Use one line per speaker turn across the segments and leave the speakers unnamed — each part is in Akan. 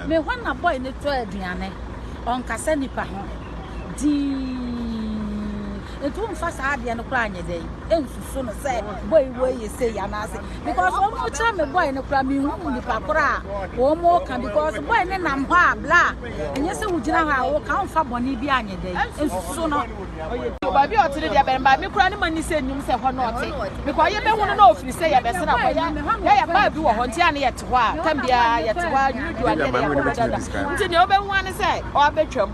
Me wanna boy ne to aduane on kasa nipa ho di etum fa sa ade no kra anye dey ensusu no say boy wey say ya na say because one more time me boy no kra me hu nipa kra o mo kan because boy ne nam ho abla enye se wugina ha o kan fa boni bi anye dey ensusu no
ba bi otire dia be ba me kra ne mani se nyum se ho no ote because ye be hu no ofiri se ye be se na boy ya ba bi wo ho ntia ne ye te ho a kan bia ye te ho a nyudu ade ya ko dada nti ne obe hu ane se o abetwam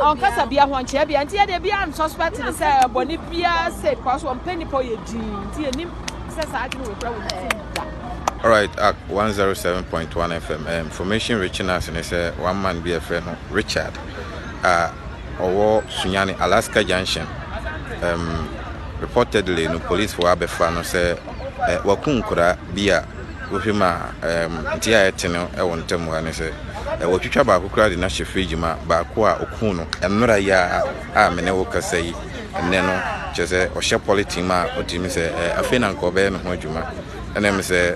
on kasa bia ho nche bia ntia de bia an suspect ne se boni bia se because one penny po ye di nti enim se sa ade we kra wo ti.
All right, at 107.1 FM, information reaching us and say one man be a friend, Richard, or Sunyani, Alaska Junction. Reportedly, no police for Abefano say, Wakun Kura Bia, Uhima, Tia Etino, I want them when say, what you about who cried in Nashi Fijima, Bakua, Okuno, and Noraya, Menewoka say, and then just a or shop politima, or Jimmy say, a fin and Kobe and Hojuma. And then say,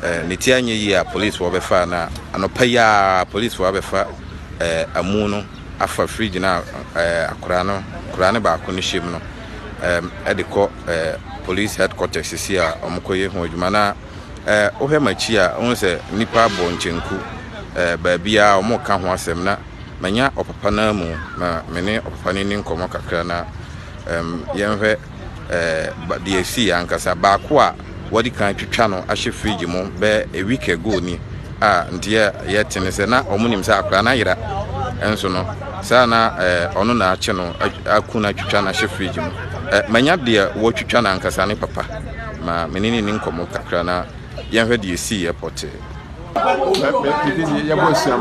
Nitianya police for Befana, and Opaya police for Befa, a mono, Afa Frigina, Kurana Bakunishimno, at the court, police headquarters is here, Omokoye Hojumana, Ohemachia, only say Nipa Bonchenku, Babia, Omoka Semna, Mania or Papanamu, many of Paninin Komoka Krana, Yanve, but DFC, Ankasa Bakwa. What the kind of channel I should free you more be a week ago ni dear yet in a na omunim sa krana ira and so no sana ono na channel akuna channel should free you manya dear what you channel ankasani papa ma menini ninkomo kakra na yɛhwɛ de si airport
ya boss ya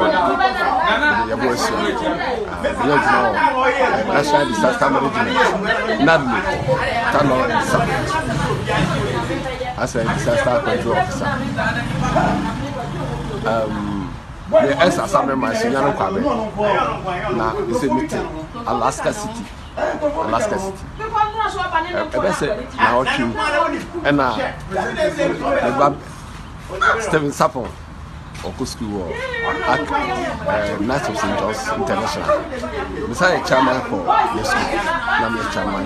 national disaster management NADMI tano as a disaster control officer the ex-assembly man Sunyani Kwabe na is a meeting Alaska City ebese na ochu na Steven Sapon Okusku at Knights of St. John's International. Besides chairman for the school, I'm the chairman,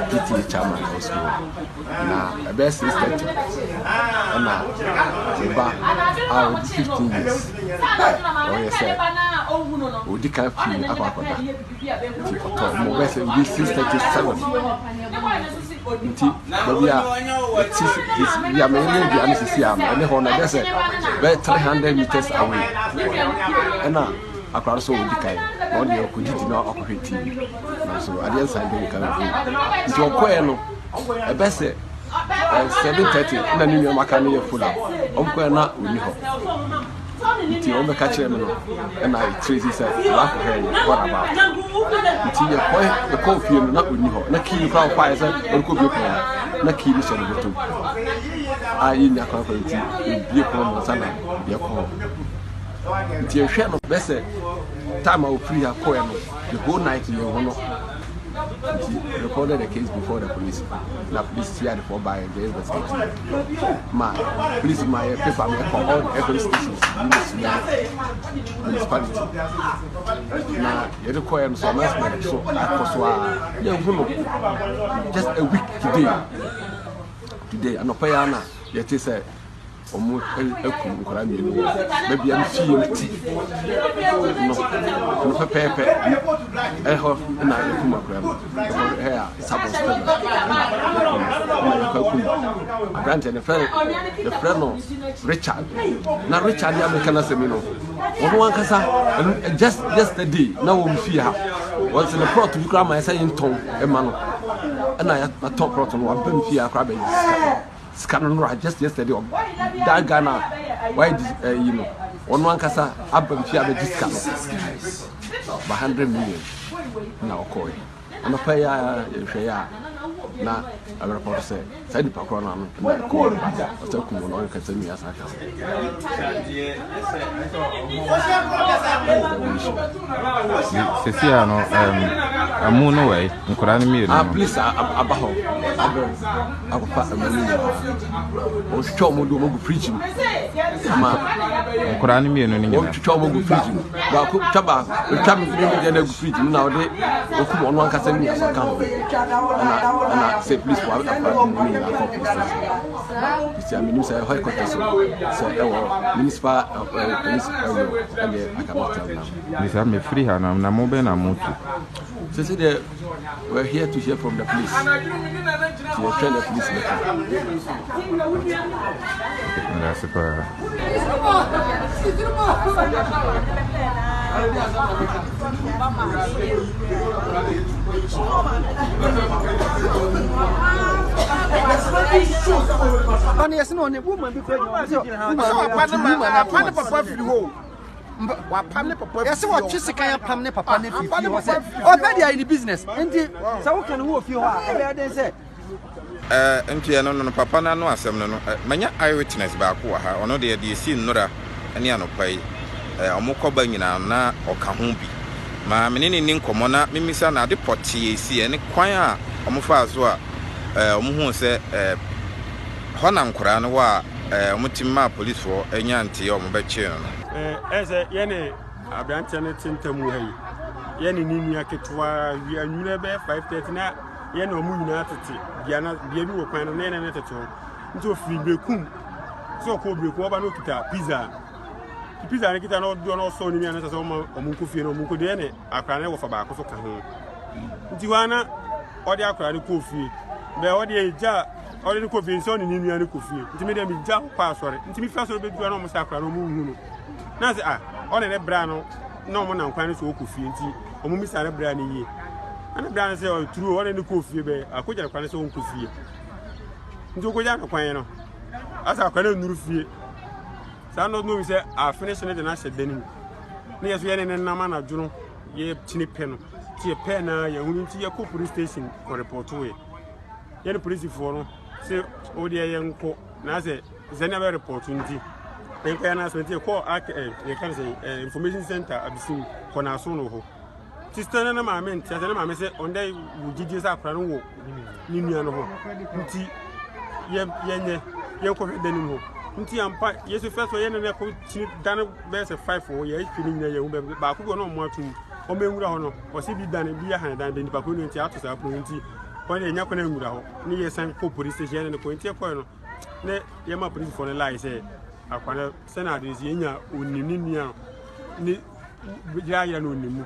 PTA chairman for school. Now, the best is 30. And now, the bar are 15 years. Oh, yes, sir. We did can't feel about that. More best, we 37. But we are mainly the anesthesia, and the Honda desert, about 300 meters away. And now, across all the kind, all the could not operate TV. So, at the inside, we can do it. So, a best 7:30, and then you are Macania full of Omquana with you. Until the catcher and I Tracy said, what about? Until you point the coffee and not with you, not key crowd fires and could be not key mission of the two. I in your conference, be upon the sun, your call. Until you share no best time I will free a coin the whole night in your honor. Recorded the case before the police. The police here for by the investigation. My police, my paper, for all every stations in this municipality. Now, you require some announcement, so I just a week today, and Opayana, yet is a almost maybe I'm feeling tea. No, paper, I have an eye to my grandma. Hair, suppose I granted the friend of Richard. Now, Richard, I can say, one casa, and just yesterday, now we fear. Once in the plot to grab my saying tongue, Emmanuel, and I top proton one pen fear crabbing. Scanning right just yesterday. That Ghana, why you know, one casa up and fear the discount by 100 million now, Coy. And a payer, na a report say say the pakro na ko o se kumo no ka sami asa ka
Sesia no amu no way nkura ne mi no
please abaho akopa amani o twetwa mo do mo go preach ma
nkura ne mi no ne nyina
o twetwa mo go preach ba ko taba twa me de na go preach na o de o kumo no anka sami asa ka na say please wa akopa me na ko Christian minister high court so municipal police area akamata na
Mr. me free ha na mo be na motu
so say we're here to hear from the police to train the police
that's super
Oni yes no ne woman bi kwa papa free ho wa pam ne papa yes what twese kan pam ne papa ne free ho say obedi ai ni business enti say wo kan ho fie ho a e be den say
enti no papa na no asem no manya eyewitness ba ko ha ono de si nnora ene anopai omokoba nyina na oka ho bi ma menene ni nkomo na mimisa na de potie esi ene kwan a omofa so a omohu se hona nkora no wa omotimma police for enyanti omobeche no
eze yene abrante ne tintamu hayi yene ninu aketwa wi anwure be 5:30 na yene omu nyina tete bia bi wo kwan no ne tete nti ofiri bekum so ko bekum oba no kita pizza ne kita no do no so ni na so omunku fie no omunku de ne akra ne wo fa ba ko so ka ho nti wana odi akra ne ko fie be odi eja odi ne ko fie so ni ninu ne ko fie nti me de mi ja kwa asore nti mi fa so be du no mo sa akra no mu hu no na se odi ne bra no no mo na nkwan so ko fie nti omu mi sa ne bra ne yi ana bra ne se o turu odi ne ko fie be akoja kwa ne so ko fie nti okoja no kwan no asa akra ne nuru fie sa no we say I finish it na she denim na yeso ye ne nama na dwuno ye chini pe no ti ye pe na ye hunu ti ye ko police station ko report we ye ne police for no say o de ye nko na say zenia be report nti en ko na so ti ko ye kan say information center abisin ko na so no ho ti stana na ma men ti na ma me say on dey wugidi sa akra no wo ni nua no ho nti ye ko denim ho nti ampa yesu feso ye ne ko chi dan verse 5 o ye twini nyina ye hu ba ko go no mo atum o menwura ho no o se bi dan bi ya han dan de nipa ko nti ato sa pro nti ko ne nya ko na nwura ho ni ye san ko police station ne ko nti ko no ne ye ma police for ne lie say akwana se na de ye nya onini nia ni ya ya no onimu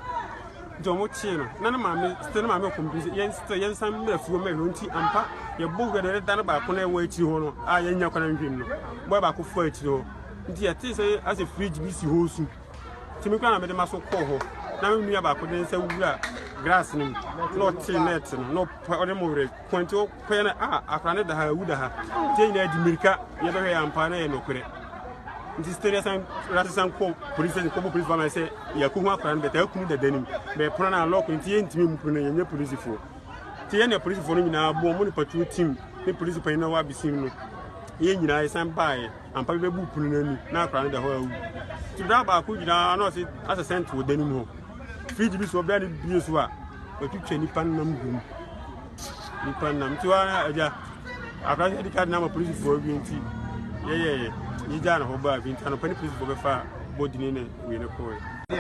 nti o mo chi no na na ma me ste na ma me ko mbi ye san me afuo me nti ampa ye bogu de dan ba ko na wa chi ho no a ye nya ko na ndwim no boy ba ko fo achiro nti ya ti say as a fridge bi si ho su ti mi kwa na me de maso ko ho na me nua ba ko de nsa wura grass ni no ti net no o de mo re kwenti o ko na akra ne da ha wu da ha ti ina di mirika ye be ya ampa na ye no kure nti story san rati san ko police ko police ba na say ya ko hu akra ne beta ku da danim be pro na lock nti ye ntimi mu pro na ye nya police fo ti ye na police fo no nyina bo mo ni patrol team ni police pa ina wa bisim no ye nyina san bae ampa be bu punu nanu na akra ne da ho awu ti da ba ko nyina na se asa cent wo danim ho fridge bi so bia ni bi so a otwetwe ni pan nam gum ni pan nam ti wa aja akra se di card na ma police fo bi nti ye ni ja na ho ba bi nti na pani police fo be fa body ni ne we ne ko
This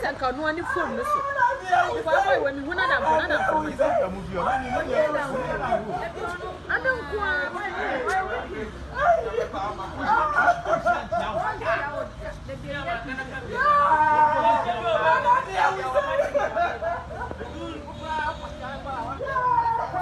and can one phone. If I when you wanna I don't